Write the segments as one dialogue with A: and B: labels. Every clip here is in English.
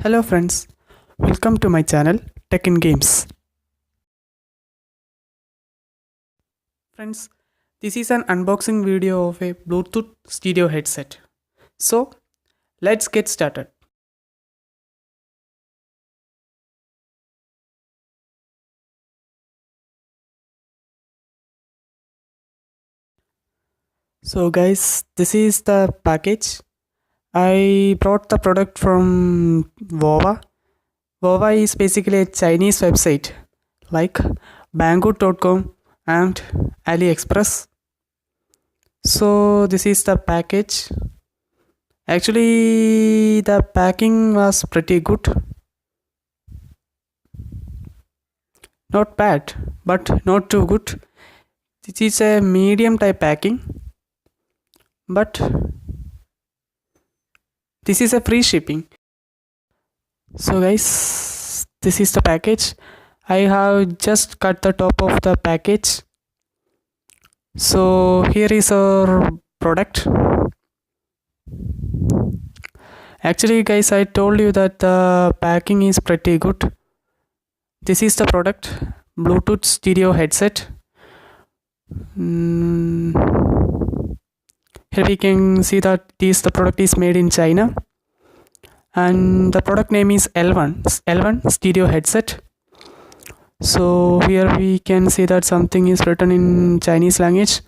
A: Hello friends, welcome to my channel Tech in Games. Friends, this is an unboxing video of a Bluetooth stereo headset. So, let's get started. So guys, this is the package. I brought the product from Vova. Vova is basically a Chinese website like Banggood.com and AliExpress. So this is the package. Actually, the packing was pretty good. Not bad, but not too good. This is a medium type packing, but this is a free shipping. So guys, this is the package. I have just cut the top of the package. So here is our product. Actually guys, I told you that the packing is pretty good. This is the product, Bluetooth stereo headset. Here we can see that the product is made in China, and the product name is L1 stereo headset. So here we can see that something is written in Chinese language,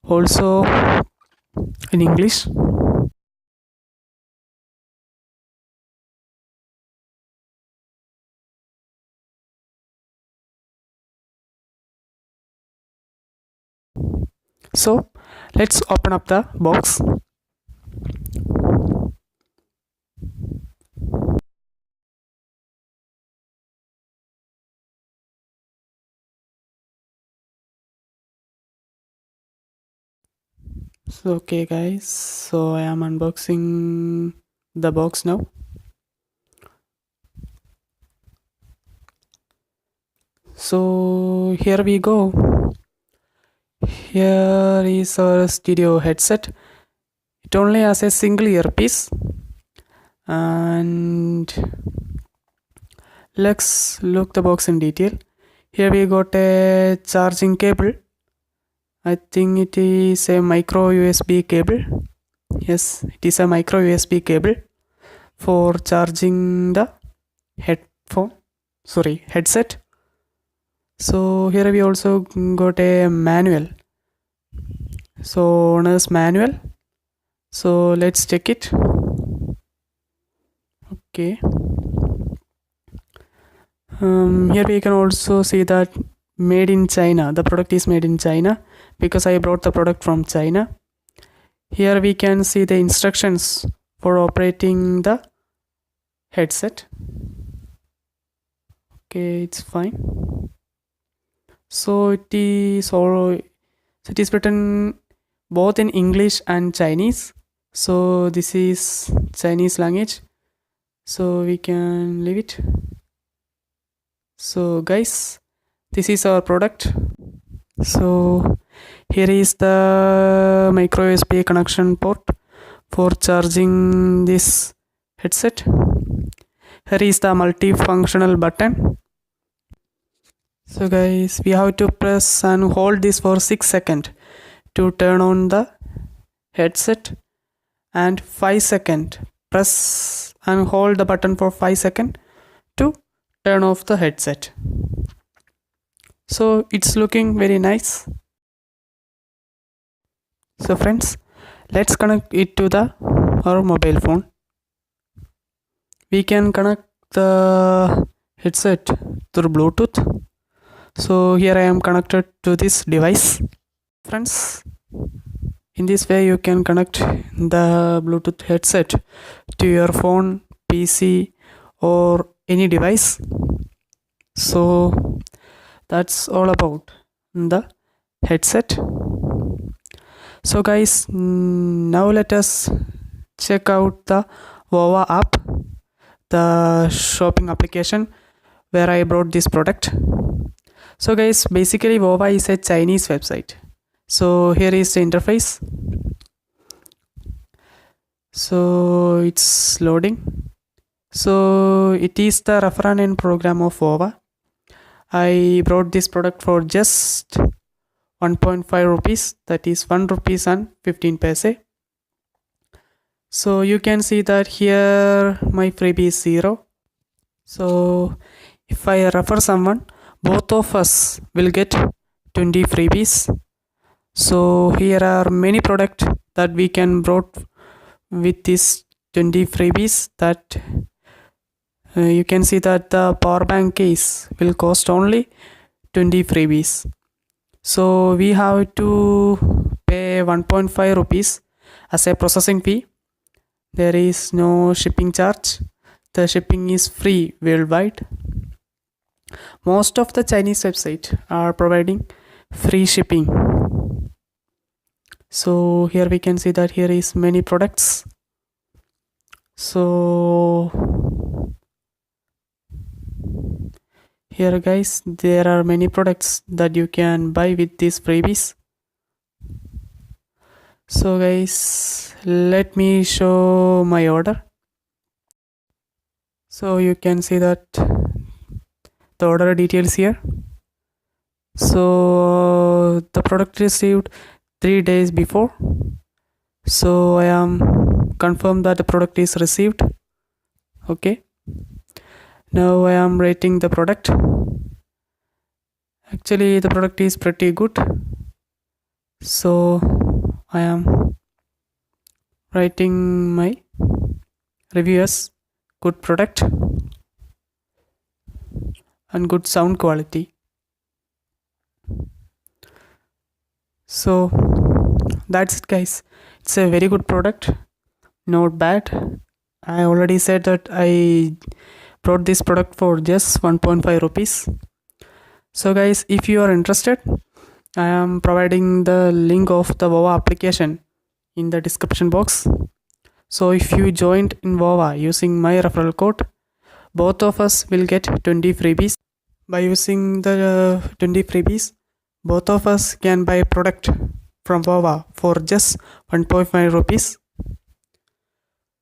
A: also in English. So let's open up the box. So okay guys, so I am unboxing the box now. So here we go. Here is our stereo headset. It only has a single earpiece, and let's look the box in detail. Here we got a charging cable. I think it is a micro USB cable. Yes, it is a micro USB cable for charging the headset. So here we also got a manual. So owner's manual. So let's check it. Okay. Here we can also see that made in China. The product is made in China because I brought the product from China. Here we can see the instructions for operating the headset. Okay, it's fine. So it is written both in English and Chinese. So this is Chinese language. So we can leave it. So guys, this is our product. So here is the micro USB connection port for charging this headset. Here is the multifunctional button. So guys, we have to press and hold this for 6 seconds to turn on the headset, and 5 seconds press and hold the button for 5 seconds to turn off the headset. So it's looking very nice. So friends, let's connect it to our mobile phone. We can connect the headset through Bluetooth. So here I am connected to this device. Friends, in this way you can connect the Bluetooth headset to your phone, PC or any device. So that's all about the headset. So guys, now let us check out the Vova app, the shopping application where I brought this product. So guys, basically Vova is a Chinese website. So here is the interface. So it's loading. So it is the refer and earn program of Vova. I brought this product for just 1.5 rupees, that is 1 rupees and 15 paise. So you can see that here my freebie is 0. So if I refer someone, both of us will get 20 freebies. So here are many products that we can brought with this 20 freebies. That you can see that the power bank case will cost only 20 freebies. So we have to pay 1.5 rupees as a processing fee. There is no shipping charge. The shipping is free worldwide. Most of the Chinese websites are providing free shipping. So here we can see that here is many products. So here guys, there are many products that you can buy with these freebies. So guys, let me show my order. So you can see that the order details here. So the product received 3 days before. So I am confirmed that the product is received. Okay. Now I am rating the product. Actually the product is pretty good. So I am writing my review as good product and good sound quality. So that's it guys. It's a very good product, not bad. I already said that I brought this product for just 1.5 rupees. So guys, if you are interested, I am providing the link of the Vova application in the description box. So if you joined in Vova using my referral code, both of us will get 20 freebies. By using the 20 freebies, both of us can buy a product from Vova for just 1.5 rupees.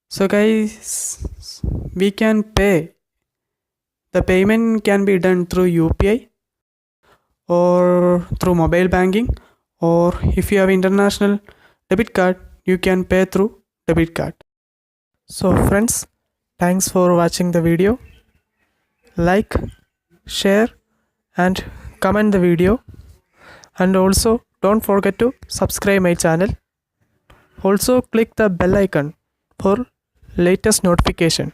A: So guys, we can pay. The payment can be done through UPI or through mobile banking, or if you have international debit card, you can pay through debit card. So friends, thanks for watching the video. Like, share and comment the video, and also don't forget to subscribe my channel. Also click the bell icon for latest notification.